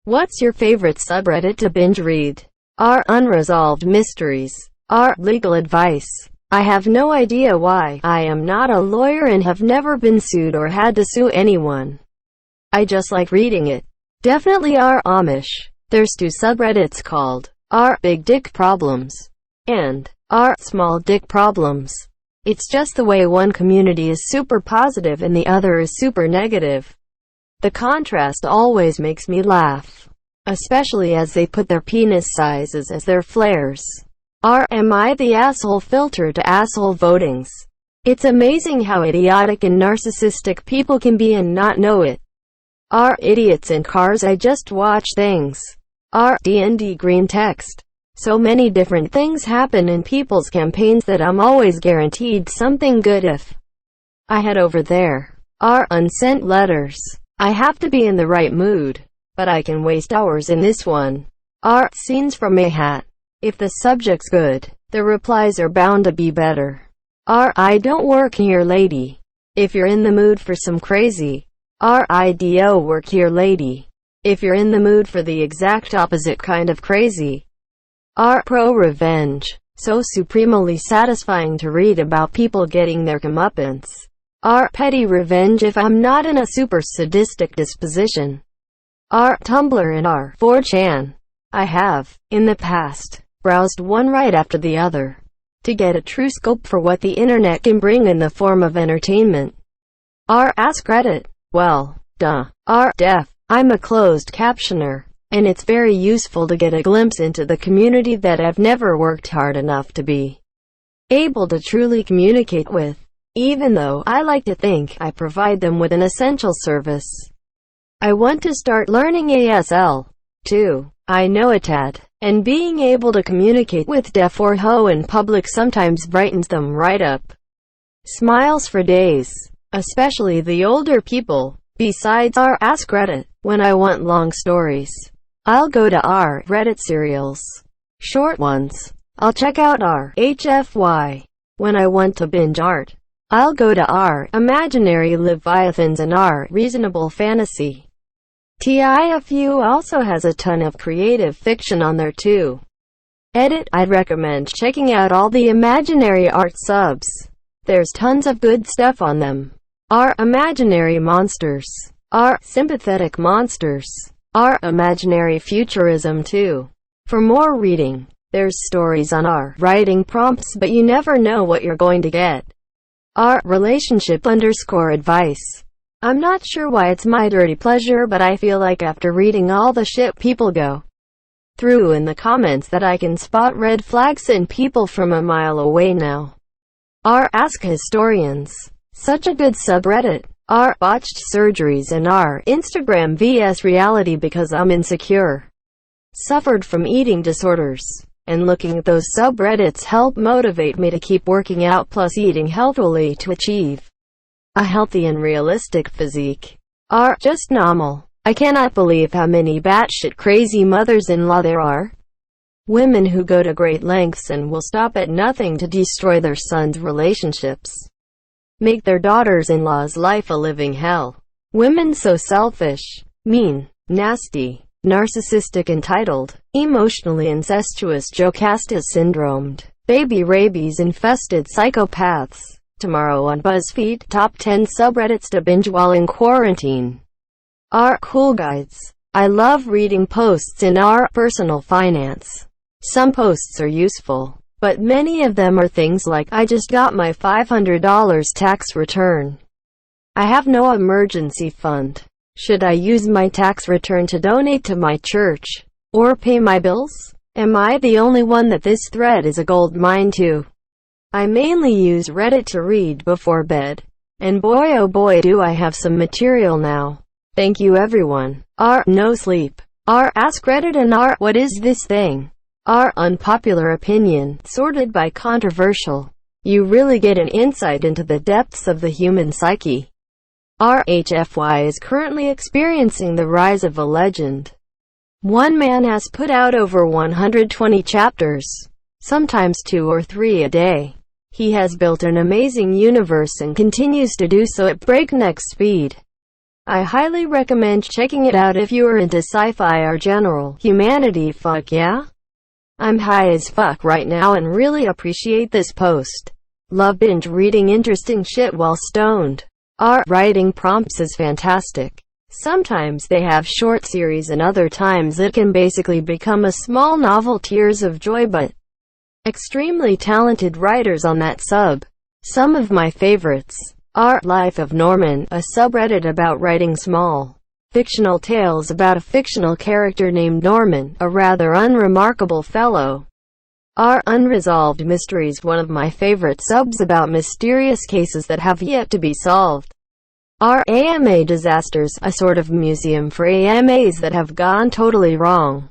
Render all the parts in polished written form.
What's your favorite subreddit to binge read? R. Unresolved mysteries. R. Legal advice. I have no idea why. I am not a lawyer and have never been sued or had to sue anyone. I just like reading it. Definitely R. Amish. There's two subreddits called R. Big Dick Problems and R. Small Dick Problems. It's just the way one community is super positive and the other is super negative. The contrast always makes me laugh, especially as they put their penis sizes as their flares. Am I the asshole filter to asshole votings? It's amazing how idiotic and narcissistic people can be and not know it. Idiots in cars. I just watch things. D&D green text. So many different things happen in people's campaigns that I'm always guaranteed something good if I head over there. Unsent letters. I have to be in the right mood, but I can waste hours in this one. Scenes from a hat. If the subject's good, the replies are bound to be better. I don't work here lady. If you're in the mood for some crazy. IDO work here lady. If you're in the mood for the exact opposite kind of crazy. Pro revenge. So supremely satisfying to read about people getting their comeuppance. Petty revenge if I'm not in a super sadistic disposition. Tumblr and 4chan. I have, in the past, browsed one right after the other, to get a true scope for what the internet can bring in the form of entertainment. AskReddit. Well, duh. Def. I'm a closed captioner, and it's very useful to get a glimpse into the community that I've never worked hard enough to be able to truly communicate with. Even though I like to think I provide them with an essential service. I want to start learning ASL, too. I know a tad, and being able to communicate with deaf or ho in public sometimes brightens them right up. Smiles for days, especially the older people. Besides AskReddit, when I want long stories, I'll go to Reddit serials. Short ones, I'll check out HFY. When I want to binge art, I'll go to Imaginary Leviathans and Reasonable Fantasy. TIFU also has a ton of creative fiction on there too. I'd recommend checking out all the imaginary art subs. There's tons of good stuff on them. Imaginary monsters. Sympathetic monsters. Imaginary futurism too. For more reading, there's stories on writing prompts, but you never know what you're going to get. Relationship_advice. I'm not sure why it's my dirty pleasure, but I feel like after reading all the shit people go through in the comments that I can spot red flags in people from a mile away now. Ask Historians. Such a good subreddit. Botched surgeries and Instagram vs reality because I'm insecure. Suffered from eating disorders. And looking at those subreddits help motivate me to keep working out plus eating healthily to achieve a healthy and realistic physique. Just normal. I cannot believe how many batshit crazy mothers-in-law there are. Women who go to great lengths and will stop at nothing to destroy their sons' relationships. Make their daughters-in-law's life a living hell. Women so selfish, mean, nasty, narcissistic, entitled, emotionally incestuous, Jocasta syndromed, baby rabies infested psychopaths. Tomorrow on BuzzFeed, top 10 subreddits to binge while in quarantine. Cool guides. I love reading posts in personal finance. Some posts are useful, but many of them are things like, I just got my $500 tax return. I have no emergency fund. Should I use my tax return to donate to my church? Or pay my bills? Am I the only one that this thread is a gold mine to? I mainly use Reddit to read before bed. And boy oh boy do I have some material now. Thank you everyone. No sleep. AskReddit and what is this thing? Unpopular opinion, sorted by controversial. You really get an insight into the depths of the human psyche. HFY is currently experiencing the rise of a legend. One man has put out over 120 chapters, sometimes 2 or 3 a day. He has built an amazing universe and continues to do so at breakneck speed. I highly recommend checking it out if you are into sci-fi or general humanity. Fuck yeah? I'm high as fuck right now and really appreciate this post. Love binge reading interesting shit while stoned. Our writing prompts is fantastic. Sometimes they have short series and other times it can basically become a small novel. Tears of joy, but extremely talented writers on that sub. Some of my favorites are Life of Norman, a subreddit about writing small fictional tales about a fictional character named Norman, a rather unremarkable fellow. Our Unresolved Mysteries, one of my favorite subs about mysterious cases that have yet to be solved. Our AMA Disasters, a sort of museum for AMAs that have gone totally wrong.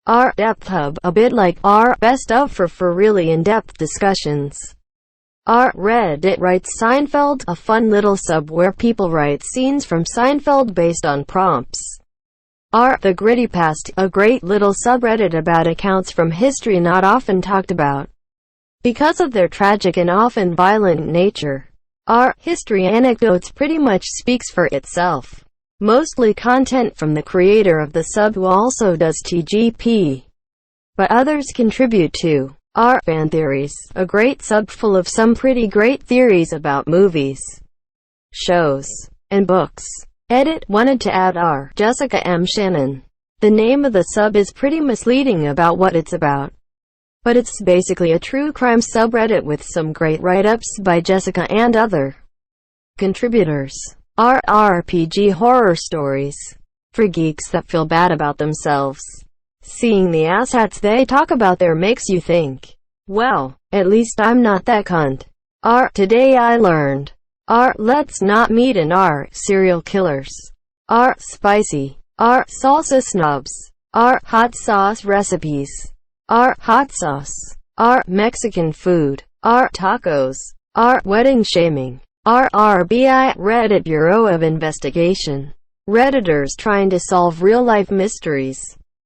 Our Depth Hub, a bit like our Best of for really in-depth discussions. Our Reddit Writes Seinfeld, a fun little sub where people write scenes from Seinfeld based on prompts. Our The Gritty Past, a great little subreddit about accounts from history not often talked about because of their tragic and often violent nature. Our History Anecdotes pretty much speaks for itself. Mostly content from the creator of the sub, who also does TGP, but others contribute too. Our Fan Theories, a great sub full of some pretty great theories about movies, shows, and books. Edit wanted to add our Jessica M. Shannon. The name of the sub is pretty misleading about what it's about, but it's basically a true crime subreddit with some great write-ups by Jessica and other contributors. Our RPG Horror Stories, for geeks that feel bad about themselves. Seeing the asshats they talk about there makes you think, well, at least I'm not that cunt. Our Today I Learned. Our Let's Not Meet, and our Serial Killers. Our Spicy. Our Salsa Snobs. Our Hot Sauce Recipes. Our Hot Sauce. Our Mexican Food. Our Tacos. Our Wedding Shaming. Our RBI Reddit Bureau of Investigation. Redditors trying to solve real-life mysteries.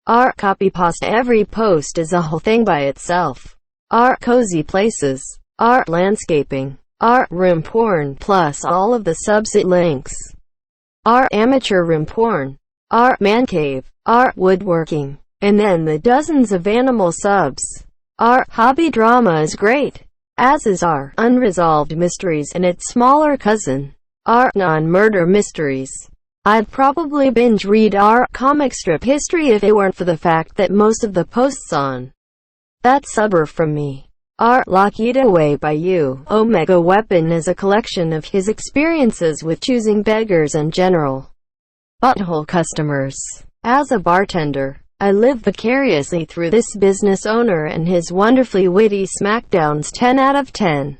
Our Copy Pasta. Every post is a whole thing by itself. Our Cozy Places. Our Landscaping. Our Room Porn, plus all of the subs it links. Our Amateur Room Porn. Our Man Cave. Our Woodworking. And then the dozens of animal subs. Our Hobby Drama is great, as is our Unresolved Mysteries and its smaller cousin, our Non-Murder Mysteries. I'd probably binge read our Comic Strip History if it weren't for the fact that most of the posts on that sub are from me. Our Lock It Away by You. Omega Weapon is a collection of his experiences with choosing beggars and general butthole customers. As a bartender, I live vicariously through this business owner and his wonderfully witty smackdowns. 10 out of 10.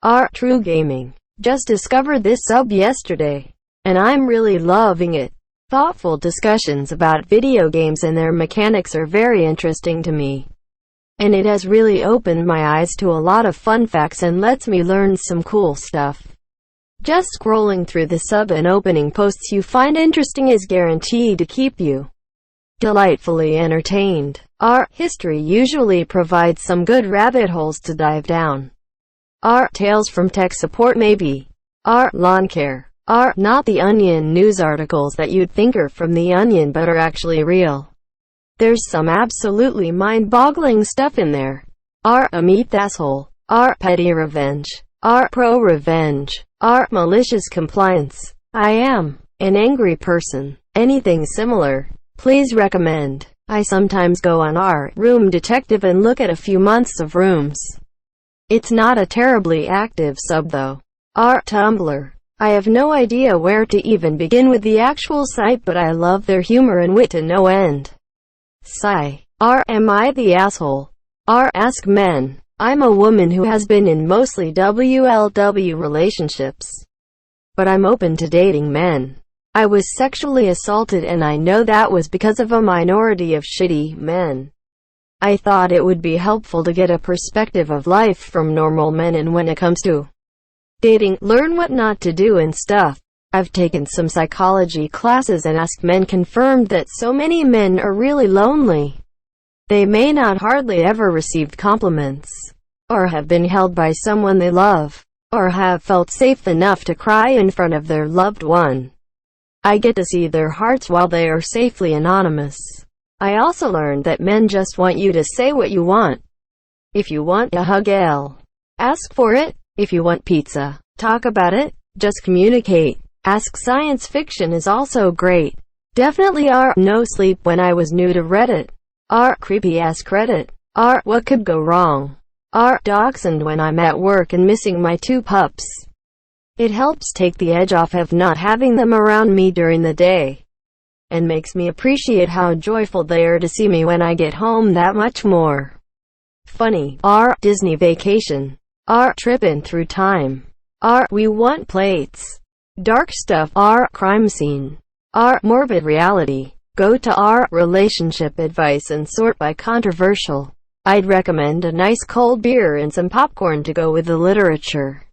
Our True Gaming. Just discovered this sub yesterday, and I'm really loving it. Thoughtful discussions about video games and their mechanics are very interesting to me, and it has really opened my eyes to a lot of fun facts and lets me learn some cool stuff. Just scrolling through the sub and opening posts you find interesting is guaranteed to keep you delightfully entertained. Our History usually provides some good rabbit holes to dive down. Our Tales from Tech Support maybe. Our Lawn Care. Our Not the Onion news articles that you'd think are from the Onion but are actually real. There's some absolutely mind-boggling stuff in there. Our Meet the Asshole. Our Petty Revenge. Our Pro-Revenge. Our Malicious Compliance. I am an angry person. Anything similar, please recommend. I sometimes go on our Room Detective and look at a few months of rooms. It's not a terribly active sub though. Our Tumblr. I have no idea where to even begin with the actual site, but I love their humor and wit to no end. Sigh. Our Am I the Asshole? Our Ask Men. I'm a woman who has been in mostly WLW relationships, but I'm open to dating men. I was sexually assaulted and I know that was because of a minority of shitty men. I thought it would be helpful to get a perspective of life from normal men, and when it comes to dating, learn what not to do and stuff. I've taken some psychology classes and Ask Men confirmed that so many men are really lonely. They may not hardly ever received compliments, or have been held by someone they love, or have felt safe enough to cry in front of their loved one. I get to see their hearts while they are safely anonymous. I also learned that men just want you to say what you want. If you want a hug, ask for it. If you want pizza, talk about it. Just communicate. Ask science fiction is also great. Definitely no sleep when I was new to Reddit. Creepy AskReddit. What could go wrong? Dachshund when I'm at work and missing my 2 pups. It helps take the edge off of not having them around me during the day, and makes me appreciate how joyful they are to see me when I get home that much more. Funny. Disney vacation. Trippin' through time. We want plates. Dark stuff. Crime scene. Morbid reality. Go to relationship advice and sort by controversial. I'd recommend a nice cold beer and some popcorn to go with the literature.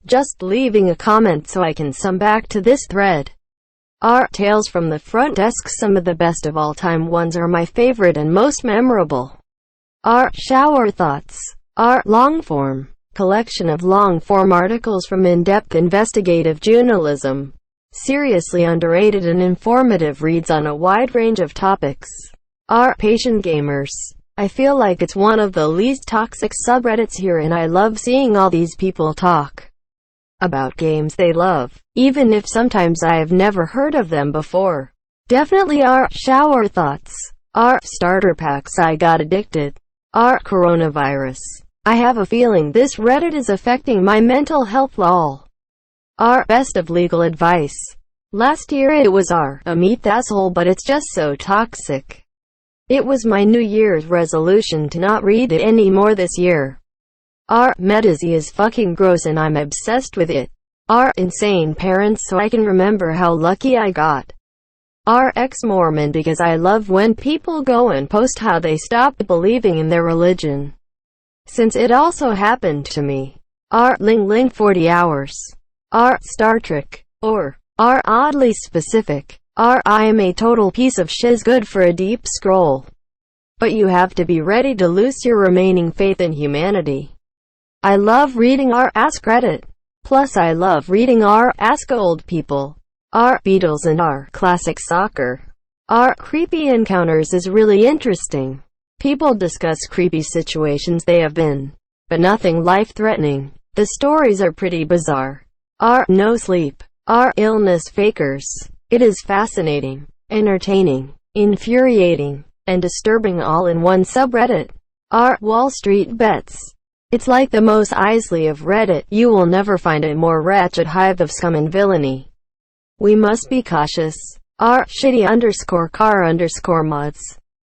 Just leaving a comment so I can sum back to this thread. Tales from the front desk. Some of the best of all time ones are my favorite and most memorable. Shower thoughts. Long form. Collection of long-form articles from in-depth investigative journalism. Seriously underrated and informative reads on a wide range of topics. Patient gamers. I feel like it's one of the least toxic subreddits here, and I love seeing all these people talk about games they love, even if sometimes I have never heard of them before. Definitely shower thoughts. Starter packs. I got addicted. Coronavirus. I have a feeling this Reddit is affecting my mental health. Lol. Best of legal advice. Last year it was a meet the asshole, but it's just so toxic. It was my New Year's resolution to not read it anymore this year. Metazy is fucking gross and I'm obsessed with it. Insane parents, so I can remember how lucky I got. Ex-Mormon, because I love when people go and post how they stopped believing in their religion, since it also happened to me. Ling Ling 40 hours. Star Trek. Oddly specific. I am a total piece of shiz, good for a deep scroll. But you have to be ready to lose your remaining faith in humanity. I love reading AskReddit. Plus I love reading Ask Old People. Beatles and classic soccer. Creepy encounters is really interesting. People discuss creepy situations they have been, but nothing life-threatening. The stories are pretty bizarre. No sleep. Illness fakers. It is fascinating, entertaining, infuriating, and disturbing all in one subreddit. Wall Street bets. It's like the Mos Eisley of Reddit. You will never find a more ratchet hive of scum and villainy. We must be cautious. Shitty_car_mods.